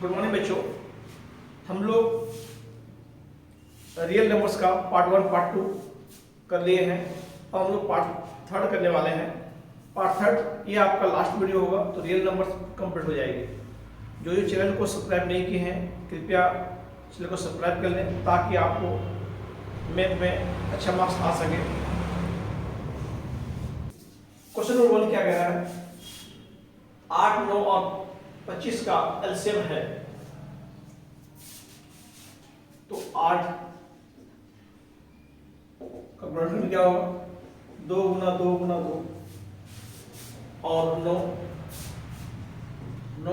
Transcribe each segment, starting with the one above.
Good morning बच्चों। हम लोग रियल नंबर्स का पार्ट 1 पार्ट 2 कर लिए हैं और हम लोग पार्ट 3 करने वाले हैं। पार्ट 3 ये आपका लास्ट वीडियो होगा, तो रियल नंबर्स कंप्लीट हो जाएगी। जो जो चैनल को सब्सक्राइब नहीं किए हैं कृपया चैनल को सब्सक्राइब कर लें ताकि आपको मैथ में अच्छा मार्क्स आ सके। क्वेश्चन नंबर 1 क्या कह रहा है? 8, 9 और 25 का एलसीएम है, तो 8 का गुणनफल क्या होगा? 2 गुना 2 गुना 2 और 9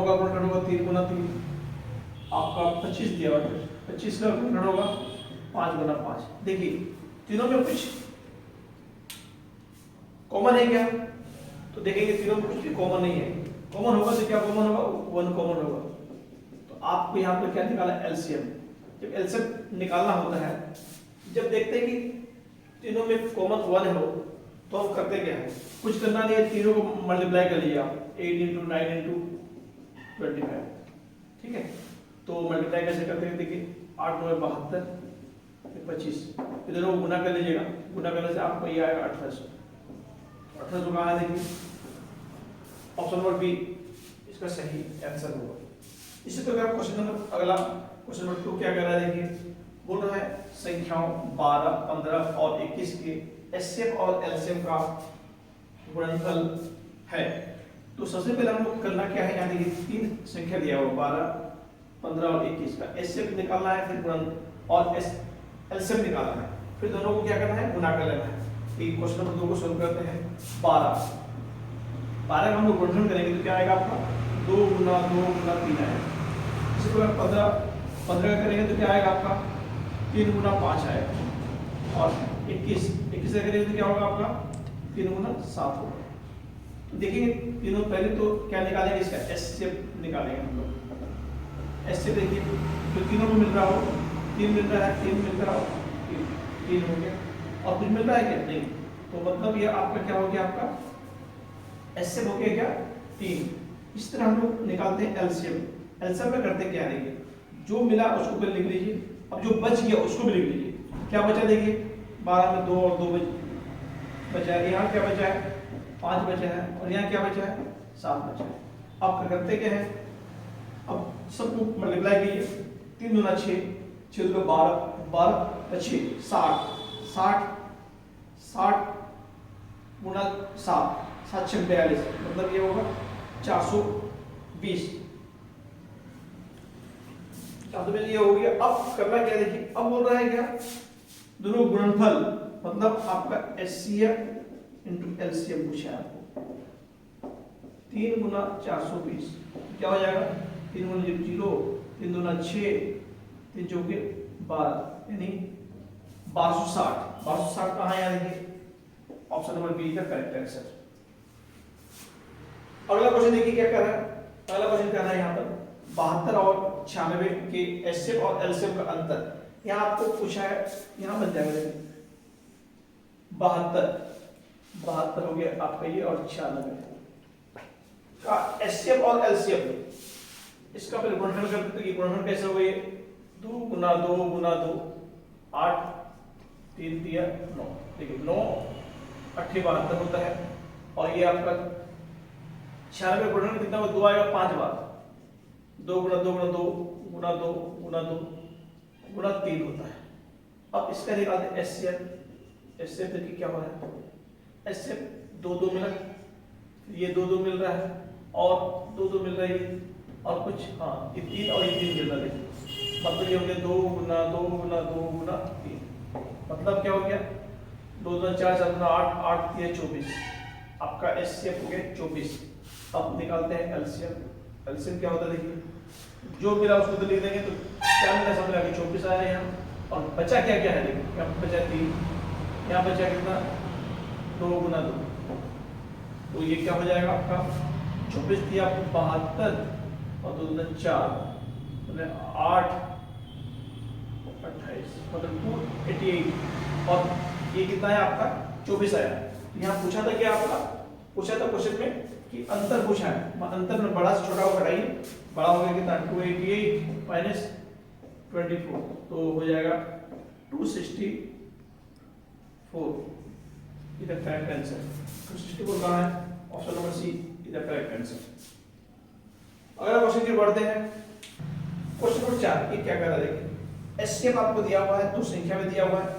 का गुणनफल होगा 3 गुना 3। आपका 25 दिया हुआ है, 25 का गुणनफल होगा 5 गुना 5। देखिए तीनों में कुछ कॉमन है क्या? तो देखेंगे तीनों में कुछ भी कॉमन नहीं है। कॉमन होगा तो क्या कॉमन होगा? 1 कॉमन होगा। तो आपको यहाँ पर क्या निकाला? एलसीएम। जब एलसीएम निकालना होता है, जब देखते हैं कि तीनों में कॉमन 1 हो तो हम करते क्या है? कुछ करना नहीं है, तीनों को मल्टीप्लाई कर लीजिए आप। 8 × 9 × 25, ठीक है। तो मल्टीप्लाई कैसे करते हैं? देखिए 8 9 72, 25, इधर वो गुना कर लीजिएगा। गुना करने से आपको ये आएगा 1800। 1800 कहाँ है? देखिए ऑप्शन नंबर बी इसका सही आंसर होगा। इसी प्रकार क्वेश्चन नंबर अगला क्वेश्चन नंबर 2 क्या कर रहा है? देखिए बोल रहा है संख्याओं 12, 15 और 21 के एचसीएफ और एलसीएम का गुणनफल है। तो सबसे पहले हम लोग करना क्या है? यहाँ देखिए 3 संख्या दिया हुआ 12, 15 और 21 का एचसीएफ निकालना है, फिर गुणन और एलसीएम निकालना है, फिर दोनों को क्या करना है? गुणा कर लेना है। तो क्वेश्चन नंबर 2 को सोल्व करते हैं। 12 का हम लोग गुणनफल करेंगे तो क्या आएगा आपका? 2 गुना 2 गुना 3 आएगा। इसी प्रकार 15 का करेंगे तो क्या आएगा आपका? 3 गुना 5 आएगा। और 21 का करेंगे तो क्या होगा आपका? 3 गुना 7 होगा। तो देखिए तीनों पहले तो क्या निकालेंगे? इसका एचसीएफ निकालेंगे हम लोग। एचसीएफ देखिए जो तीनों में मिल रहा हो, 3 मिल रहा है, 3 मिल रहा हो, 3 हो गया। और कुछ मिल रहा है क्या? नहीं। तो मतलब ये आपका क्या हो गया? आपका एचसीएफ हो गया क्या? 3। इस तरह हम लोग निकालते हैं एलसीएम। एलसीएम में करते क्या? देखिए जो मिला उसको पहले लिख लीजिए, अब जो बच गया उसको भी लिख लीजिए। क्या बचा? देखिए 12 में 2 और 2 बचा है, यहाँ क्या बचा है? 5 बचा है, और यहाँ क्या बचा है? 7 बचा है। अब करते क्या है? अब सबको मल्टीप्लाई कीजिए। 3 दूना 6, 6 दूना 12, 12 6 60, 60 गुना 7, 7 6 42, मतलब ये होगा 420। 420 ये हो गया। अब करना क्या? देखिए अब बोल रहा है क्या? दोनों गुणनफल, मतलब आपका एचसीएफ इंटू एलसीएम पूछा है आपको। 3 गुना 420 क्या हो जाएगा? 3 गुना 0, 3 दूना 6, 3 चौके 12, यानी 1260। 1260 कहाँ है? देखिए ऑप्शन नंबर बी का करेक्ट आंसर। अगला क्वेश्चन देखिए क्या कर रहा है? अगला क्वेश्चन कर रहा है यहाँ पर 72 और 96 के एचसीएफ और एलसीएम का अंतर। यहाँ आपको पूछा है, यहाँ बन जाएगा देखिए 72 हो गया आपका ये, और 96 का एचसीएफ और एलसीएम इसका पहले गुणनफल करते तो ये गुणनफल कैसे हो गए? 2 गुना 2 गुना 2, 8 3 दिया 9। देखिए 9 8 72 होता है, और ये आपका 96 गुणनफल कितना होगा? 2 आएगा 5 बार। 2 गुना 2 गुना 2 गुना 2 गुना 2 गुना 3 होता है। अब इसका निकालते हैं एचसीएफ। एचसीएफ देखिए क्या हो रहा है? एचसीएफ 2 2 मिला, ये 2 2 मिल रहा है, और 2 2 मिल रहा है, और कुछ हाँ ये 3 और ये 3 मिल रहा है। मतलब ये हो गया 2 गुना 2 गुना 2 गुना 3, मतलब क्या हो गया? 2 2 4 4 गुना 8, 8 3 24। आपका एचसीएफ हो गया 24। अब निकालते हैं एलसीएम। एलसीएम क्या होता है? देखिए जो मिला उसको तो लिख देंगे, तो क्या मिला? समझ आ गया 24 आया यहाँ। और बचा क्या क्या है? देखिए यहाँ बचा 3, यहाँ बचा कितना? 2 गुना 2, तो ये क्या हो जाएगा आपका? 24 दिया 72 और 2 दूना 4, मतलब 8 28, मतलब 288, और ये कितना है आपका? 24 आया। यहाँ पूछा था क्या? आपका पूछा था क्वेश्चन में कि अंतर पूछा है, अंतर में बड़ा से छोटा को घटाइए, बड़ा हो गया कितना 288 माइनस 24 तो हो जाएगा 264। इधर करेक्ट आंसर 264 कहाँ है? ऑप्शन नंबर सी इधर करेक्ट आंसर। अगला क्वेश्चन की बढ़ते हैं। क्वेश्चन नंबर 4 ये क्या कह रहा है देखिए, एचसीएफ आपको दिया हुआ है, दो संख्या में दिया हुआ है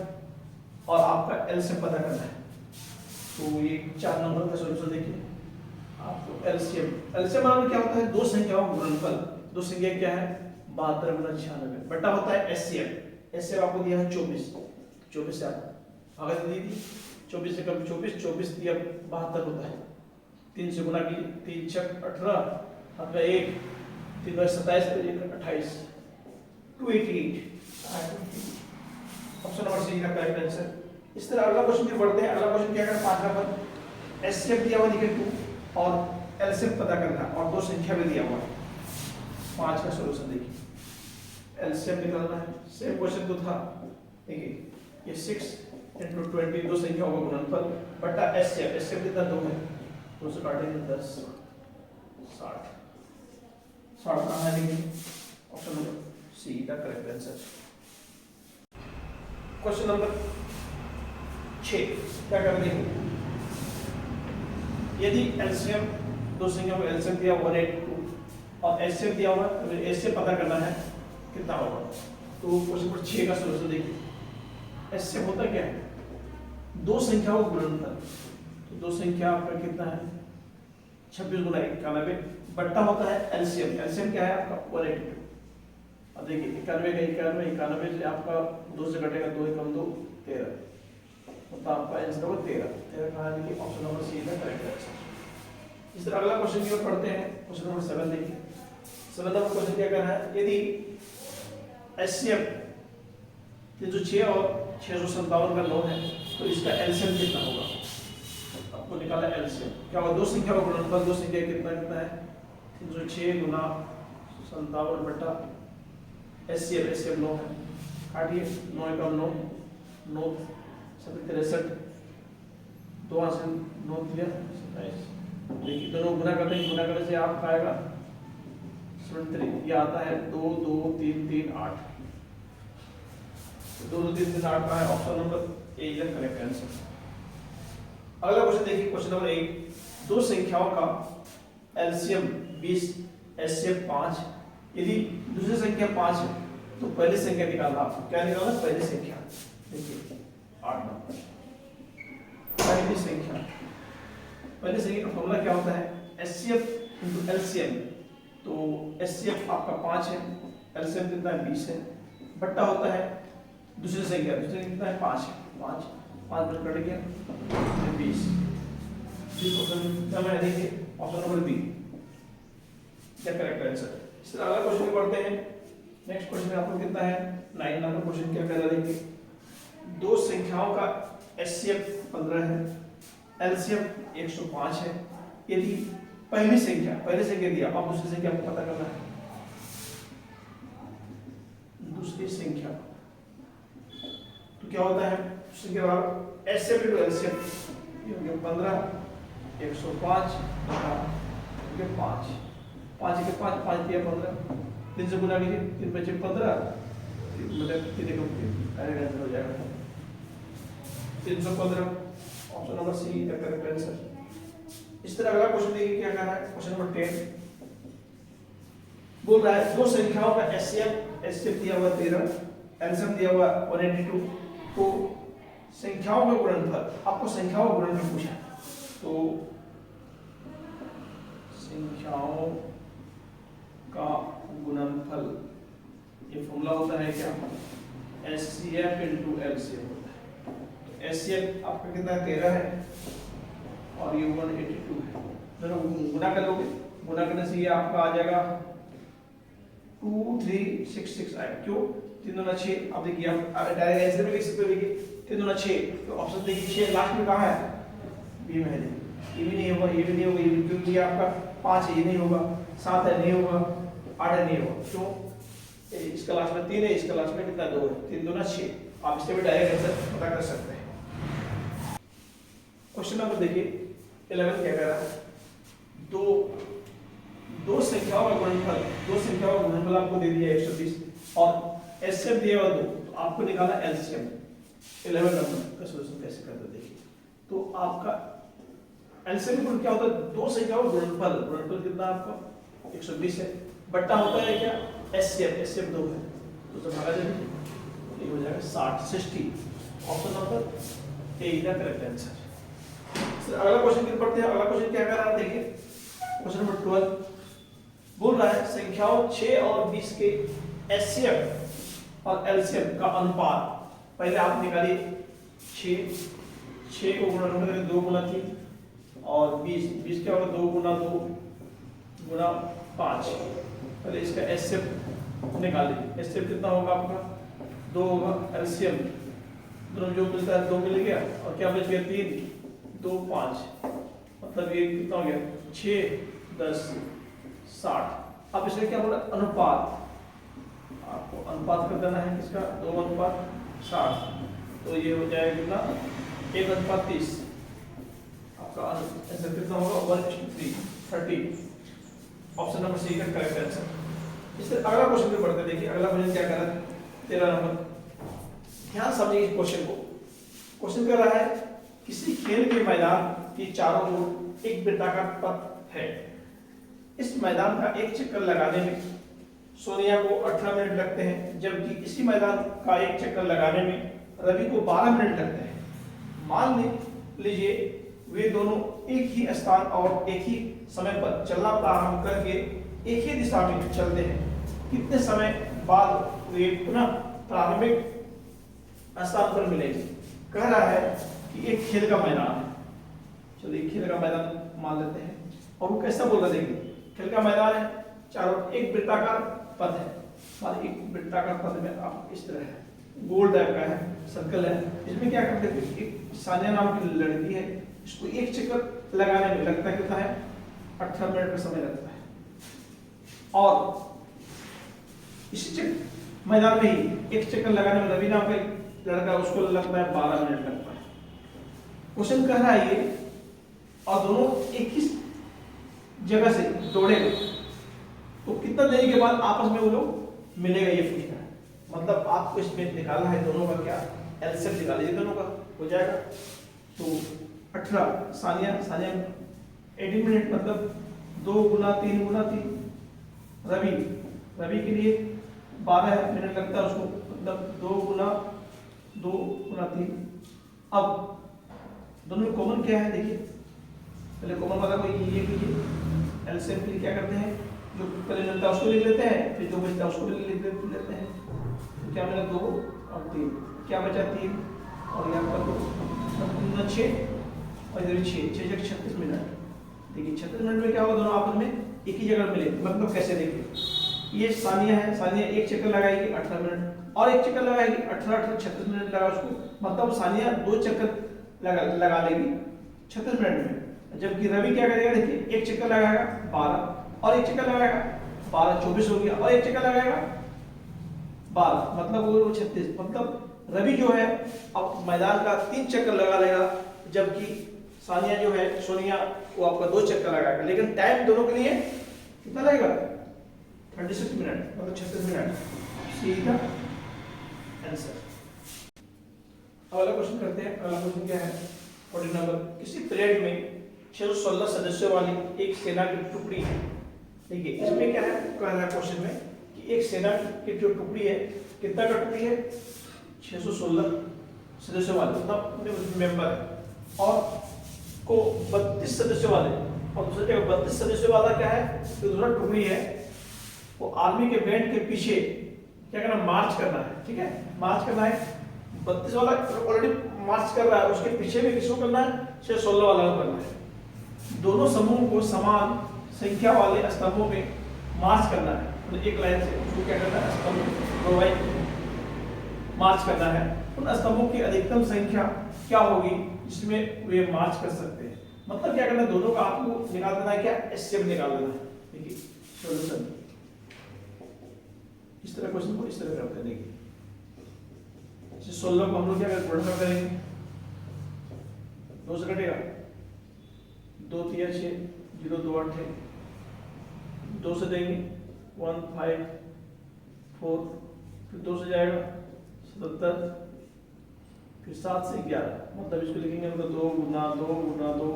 और आपका एलसीएम पता करना है। तो ये 4 नंबर का सॉल्यूशन देखिए, आपको एलसीएम मतलब क्या होता है? दो संख्याओं का गुणनफल। दो संख्या क्या है? 72 गुना 96 बटा होता है एचसीएफ। एचसीएफ आपको दिया है 24, 24 से आप आगे दी थी 24 से कम 24 दिया 72 होता है। 3 से गुणा की 3 6 18 आपका 1 3 27 1 28 288 ऑप्शन नंबर सी का करेक्ट आंसर। इस तरह अगला क्वेश्चन की बढ़ते हैं। अगला क्वेश्चन क्या है? 5वां पर एचसीएफ दिया हुआ देखिए 2 और एलसीएम पता करना है और दो संख्या में दिया हुआ है। 5 का सॉल्यूशन देखिए, एलसीएम निकालना है। सेम क्वेश्चन तो था, देखिए ये 6 into 20 दो संख्याओं का गुणनफल बटा एचसीएफ। एचसीएफ कितना 2 है, 2 से काटेंगे 10 60 60 कहाँ है? देखिए ऑप्शन नंबर सी का करेक्ट आंसर। क्वेश्चन नंबर 6 क्या कर देंगे, यदि एलसीएम दो संख्या को एलसीएम दिया 182 और एचसीएफ दिया हुआ है, तो एचसीएफ पता करना है कितना होगा। तो क्वेश्चन नंबर 6 का सॉल्यूशन देखिए, एचसीएफ होता क्या है? दो संख्याओं का गुणनफल। तो दो संख्या आपका कितना है? 26 गुना 91 बट्टा होता है एलसीएम। एलसीएम क्या है आपका? 182। अब देखिए 91 का 91 से आपका 2 से घटेगा 2 कम 2 13 तो आपका आंसर होगा 13 कहाँ है? देखिए ऑप्शन नंबर सी का करेक्ट आंसर। इस तरह अगला क्वेश्चन की ओर पढ़ते हैं। क्वेश्चन नंबर 7 देखिए, 7 नंबर क्वेश्चन क्या करना है, यदि एचसीएफ 306 और 657 का 9 है तो इसका एलसीएम कितना होगा? आपको निकाला एलसीएम। क्या होगा? दो संख्या का गुणनफल, दो संख्या कितना है? 306 गुना 57 बटा एचसीएफ 9 है, काटिए 9 कम 9 9 63 2 से 9 दिया 27। देखिए दोनों गुना करते हैं, गुना करने से आपका आएगा 73। ये आता है 2 2 3 3 8 2 2 3 3 8 का है ऑप्शन नंबर ए इधर करेक्ट आंसर। अगला क्वेश्चन देखिए, क्वेश्चन नंबर 8 दो संख्याओं का एलसीएम 20 एचसीएफ 5। यदि दूसरी संख्या 5 है तो पहली संख्या निकालना। आपको क्या निकालना? पहली संख्या। देखिए 8 नंबर पहली संख्या का फॉर्मूला क्या होता है? HCF into LCM. तो एचसीएफ आपका 5 है, एलसीएम कितना है? 20 है, बट्टा होता है दूसरी संख्या कितना है? 5 है। 5 में कट गया 20। ऑप्शन देखिए ऑप्शन नंबर बी क्या करेक्ट आंसर। इस तरह अगला क्वेश्चन पढ़ते हैं। नेक्स्ट क्वेश्चन आपको कितना है? 9 नंबर क्वेश्चन क्या कर रहा है? देखिए दो संख्याओं का एचसीएफ 15 है, एलसीएम 105 है। यदि पहली संख्या दिया, अब दूसरी संख्या आपको पता करना है। दूसरी संख्या तो क्या होता है? उसके बाद एचसीएफ टू एलसीएम ये हो गया 15 105 5 5 के 5 5 दिया 15 3 से गुना कीजिए 3 बचे 15 मतलब कितने को आंसर हो जाएगा 315 ऑप्शन नंबर सी का करेक्ट आंसर। इस तरह अगला क्वेश्चन देखिए क्या करना है। क्वेश्चन नंबर 10 बोल रहा है दो संख्याओं का एचसीएफ दिया हुआ 13, एलसीएम दिया हुआ 182। तो संख्याओं का गुणनफल, आपको संख्याओं का गुणनफल पूछा। तो संख्याओं का गुणनफल ये फॉर्मूला होता है क्या? एचसीएफ इनटू एलसीएम होता है। तो एचसीएफ आपका कितना 13 है और ये 182 है। दोनों गुणा कर लोगे, गुणा करने से ये आपका आ जाएगा 2366 आएगा। क्यों? 3 दूना 6। अब देखिए आप डायरेक्ट आंसर भी लिख सकते हो। देखिए 3 दूना 6 तो ऑप्शन देखिए 6 लास्ट में कहाँ है? बी में है। ये भी नहीं होगा, ये भी नहीं होगा, क्योंकि ये आपका 5 है, ये नहीं होगा, 7 है नहीं होगा, 8 है नहीं होगा। क्यों? इसका लास्ट में 3 है, इसका लास्ट में कितना 2 है। 3 दूना 6। आप इससे भी डायरेक्ट आंसर पता कर सकते हैं। क्वेश्चन नंबर देखिए 11 क्या कह रहा है? दो दो संख्याओं का गुणनफल आपको दे दिया 120 और एचसीएफ दिया हुआ 2, तो आपको निकालना एलसीएम 11 नंबर का सॉल्यूशन कैसे करते हैं देखिए। तो आपका एलसीएम गुण क्या होता है, दो संख्याओं का गुणनफल कितना आपका 120 है, बट्टा होता है क्या एचसीएफ 2 है, तो जब भागा जाएगा ये हो जाएगा 60 ऑप्शन नंबर ए का करेक्ट आंसर। अगला क्वेश्चन की पढ़ते हैं। अगला क्वेश्चन क्या कह रहा है देखिए, क्वेश्चन नंबर 12 बोल रहा है संख्याओं 6 और 20 के एचसीएफ और एलसीएम का अनुपात। पहले आप निकालिए 6 को गुणा करेंगे 2 गुना 3 और 20 क्या होगा 2 गुना 2 गुना 5। पहले इसका एचसीएफ निकालिए, एचसीएफ कितना होगा आपका 2 होगा, एलसीएम दोनों जो मिलता है 2 मिल गया और क्या बच गया 3 2 5, मतलब ये कितना हो गया 6 10 60। अब इसका क्या बोला अनुपात, आपको अनुपात कर देना है किसका 2:60, तो ये हो जाएगा कितना 1:30। आपका आंसर कितना होगा 1:3 ऑप्शन नंबर सी का करेक्ट आंसर। इससे अगला क्वेश्चन भी पढ़ते देखिए। अगला क्वेश्चन क्या कर रहा है 13 नंबर, ध्यान समझिए इस क्वेश्चन को। क्वेश्चन कर रहा है किसी खेल के मैदान की चारों ओर एक वृत्ताकार पथ है, इस मैदान का एक चक्कर लगाने में सोनिया को 18 मिनट लगते हैं, जबकि इसी मैदान का एक चक्कर लगाने में रवि को 12 मिनट लगते हैं। मान लीजिए वे दोनों एक ही स्थान और एक ही समय पर चलना प्रारंभ करके एक ही दिशा में चलते हैं, कितने समय बाद वे पुनः प्रारंभिक स्थान पर मिलेंगे। कह रहा है कि एक खेल का मैदान है, चलिए खेल का मैदान मान लेते हैं, और वो कैसा बोल रहा है देखिए, खेल का मैदान है चारों एक वृत्ताकार पथ है, मान एक वृत्ताकार पथ में आप इस तरह है गोल टाइप का है सर्कल है, इसमें क्या करते हैं एक सानिया नाम की लड़की है, इसको एक चक्कर लगाने में लगता है कितना है 18 मिनट का समय लगता है, और इसी मैदान में ही एक चक्कर लगाने में रवि नाम का लड़का उसको लगता है 12 मिनट लगता है। क्वेश्चन कह रहा है ये, और दोनों एक ही जगह से दौड़ेगा तो कितना देरी के बाद आपस में वो लोग मिलेगा, ये पूछ रहा है। मतलब आपको इसमें निकालना है दोनों का क्या एलसीएम निकाल लीजिए, दोनों का हो जाएगा। तो 18 सानिया 18 मिनट मतलब 2 गुना 3 गुना 3, रवि के लिए 12 मिनट लगता है उसको, मतलब 2 गुना 3। अब दोनों में कॉमन क्या है देखिए, पहले कॉमन वाला को ये कीजिए, एलसीएम के लिए क्या करते हैं जो पहले मिलता है उसको लिख लेते हैं, फिर जो बचता है उसको भी लिख लेते हैं। तो क्या मिला 2 और 3, क्या बचा 3 और यहाँ पर 2 6 और इधर 6 36 मिनट। देखिए 36 मिनट में क्या होगा दोनों आपस में एक ही जगह मिले, मतलब कैसे देखिए ये सानिया है, सानिया एक चक्कर लगाएगी 18 मिनट और एक चक्कर लगाएगी 18 36 मिनट लगा उसको, मतलब सानिया 2 चक्कर लगा लेगी 36 मिनट में, जबकि रवि क्या करेगा देखिए एक चक्कर लगाएगा 12 और एक चक्कर लगाएगा 12 24 हो गया और एक चक्कर लगाएगा 12, मतलब वो 36। मतलब रवि जो है अब मैदान का 3 चक्कर लगा लेगा, जबकि सानिया जो है सोनिया वो आपका 2 चक्कर लगाएगा, लेकिन टाइम दोनों के लिए कितना लगेगा 36 मिनट, मतलब 36 मिनट। सीधा आंसर। अगला क्वेश्चन करते हैं। अगला क्वेश्चन क्या है 14 नंबर, किसी परेड में 616 सदस्यों वाली एक सेना की टुकड़ी है। देखिए इसमें क्या है, कह रहा है क्वेश्चन में कि एक सेना की जो टुकड़ी है कितना का टुकड़ी है 616 सदस्यों वाले, मतलब मेंबर है, और को 32 सदस्यों वाले, और दूसरी जगह 32 सदस्यों वाला क्या है तो दूसरा टुकड़ी है, वो आर्मी के बैंड के पीछे क्या करना मार्च करना है। ठीक है, मार्च करना है, 32 वाला ऑलरेडी मार्च कर रहा है, उसके पीछे भी किसको करना है 616 वाला को करना है। दोनों समूहों को समान संख्या वाले स्तंभों में मार्च करना है, मतलब एक लाइन से उसको क्या करना है स्तंभ प्रोवाइड मार्च करना है। उन स्तंभों की अधिकतम संख्या क्या होगी जिसमें वे मार्च कर सकते हैं। मतलब क्या करना है दोनों का आपको निकाल देना है, क्या एचसीएफ निकाल देना है। देखिए सॉल्यूशन इस तरह क्वेश्चन को इस तरह करते हैं। देखिए 16 को हम लोग क्या गुणा करेंगे, 2 से कटेगा 2 3 6 0 2 8 है, 2 से देंगे 1 5 4, फिर 2 से जाएगा 77, फिर 7 से 11, मतलब इसको लिखेंगे हम 2 गुना 2 गुना 2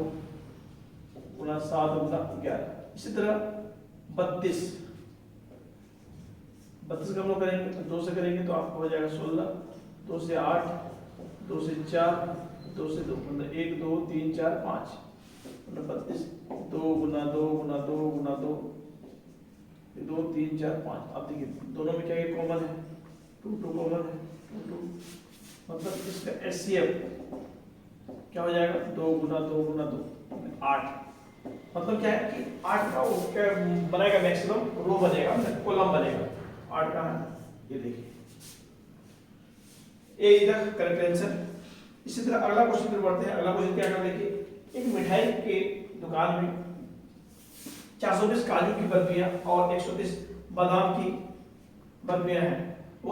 गुना 7 गुना 11। इसी तरह 32 का हम लोग करेंगे तो 2 से करेंगे तो आपको हो जाएगा 16, 2 से 8, 2 से 4, 2 से 2, मतलब 1 2 3 4 5, मतलब 32, 2 गुना 2 गुना 2 गुना 2, 2 3 4 5। अब देखिए दोनों में क्या कॉमन है, 2 2 कॉमन है, 2 2, मतलब इसका एचसीएफ क्या हो जाएगा 2 गुना 2 गुना 2 8। मतलब क्या है कि 8 का वो क्या बनेगा, मैक्सिमम रो बनेगा, कॉलम बनेगा। 8 का है, ये देखिए ए इधर करेक्ट आंसर। इसी तरह अगला क्वेश्चन पर बढ़ते हैं। अगला क्वेश्चन क्या है, देखिए एक मिठाई के दुकान में 420 काजू की बर्फियां और 130 बादाम की बर्फियां हैं। वो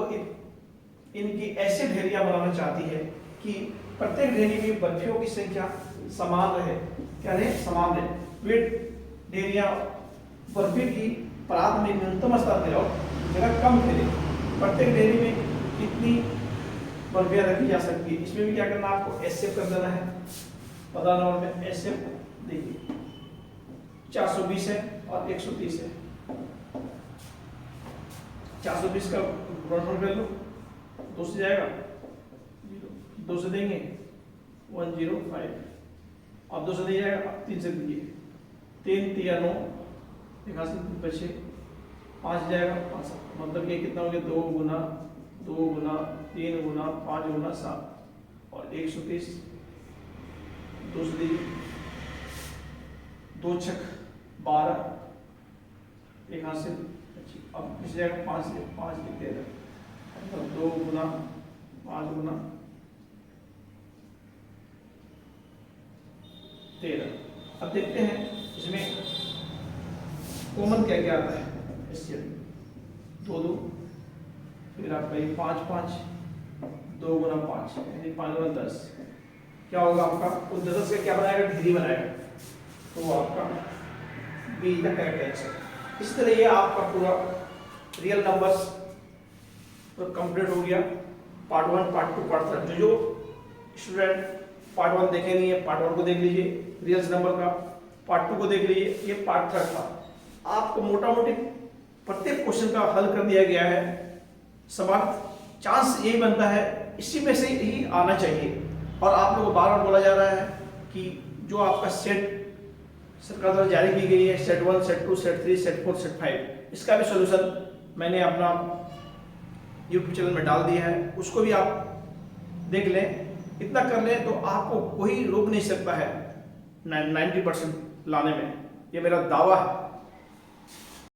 इनकी ऐसे ढेरियां बनाना चाहती है कि प्रत्येक ढेरी में बर्फियों की संख्या समान रहे। क्या रहे? समान रहे। वे ढेरियां बर्फी की परात में न्यूनतम स्तर पर और जगह कम फैले। प्रत्येक ढेरी में कितनी बर्फियां रखी जा सकती है? इसमें भी क्या करना, आपको एसएफ कर देना है। 15 नंबर में एसएफ देखिए 420 है और 130 है। 420 का गुणनफल कर लो, 2 से जाएगा 2 से देंगे 105, अब 2 से नहीं जाएगा, 3 से दीजिए 3 3 9, यहाँ से बचे 5 जाएगा 5, मतलब ये कितना हो गया 2 गुना 3 गुना 5 गुना 7 और 130, 2 से दीजिए 2 छक 12, एक हाथ से अब किस जाएगा 5 से 5 लिखते हैं, मतलब 2 गुना 5 गुना 13। अब देखते हैं इसमें कॉमन क्या क्या आता है। इससे 2 2, फिर आपका ये 5 5, 2 गुना 5 यानी 5 गुना 10, क्या होगा आपका उस 10 का क्या बनाएगा, ढेरी बनाएगा, तो वो आपका बी द करेक्ट आंसर। इस तरह ये आपका पूरा रियल नंबर्स कंप्लीट हो गया। Part 1 part 2 part 3। जो स्टूडेंट पार्ट 1 देखे नहीं है, पार्ट 1 को देख लीजिए रियल नंबर का, पार्ट 2 को देख लीजिए, ये पार्ट 3 था। आपको मोटा मोटी प्रत्येक क्वेश्चन का हल कर दिया गया है। सवाल चांस यही बनता है इसी में से ही आना चाहिए। और आप लोगों को बार बार बोला जा रहा है कि जो आपका सेट सरकार द्वारा जारी की गई है, set 1 set 2 set 3 set 4 set 5, इसका भी सॉल्यूशन मैंने अपना यूट्यूब चैनल में डाल दिया है, उसको भी आप देख लें। इतना कर लें तो आपको कोई रोक नहीं सकता है 90% लाने में, ये मेरा दावा है।